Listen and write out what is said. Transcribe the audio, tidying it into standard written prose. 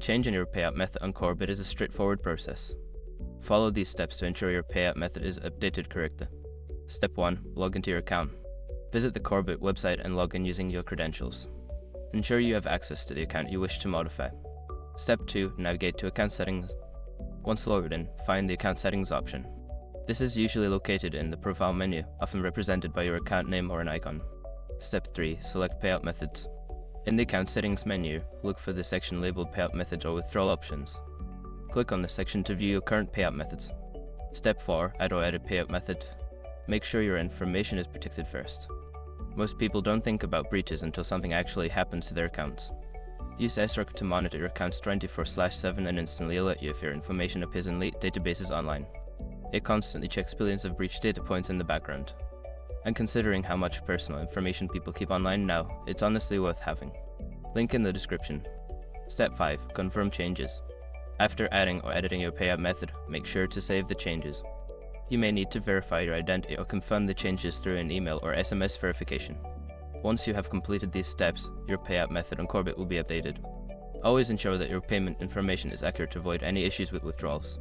Changing your payout method on Korbit is a straightforward process. Follow these steps to ensure your payout method is updated correctly. Step 1. Log into your account. Visit the Korbit website and log in using your credentials. Ensure you have access to the account you wish to modify. Step 2. Navigate to Account Settings. Once logged in, find the Account Settings option. This is usually located in the Profile menu, often represented by your account name or an icon. Step 3. Select Payout Methods. In the Account Settings menu, look for the section labeled Payout Methods or Withdrawal Options. Click on the section to view your current payout methods. Step 4. Add or edit payout method. Make sure your information is protected first. Most people don't think about breaches until something actually happens to their accounts. Use SRC to monitor your accounts 24/7 and instantly alert you if your information appears in databases online. It constantly checks billions of breach data points in the background. And considering how much personal information people keep online now, it's honestly worth having. Link in the description. Step 5. Confirm changes. After adding or editing your payout method, make sure to save the changes. You may need to verify your identity or confirm the changes through an email or SMS verification. Once you have completed these steps, your payout method on Korbit will be updated. Always ensure that your payment information is accurate to avoid any issues with withdrawals.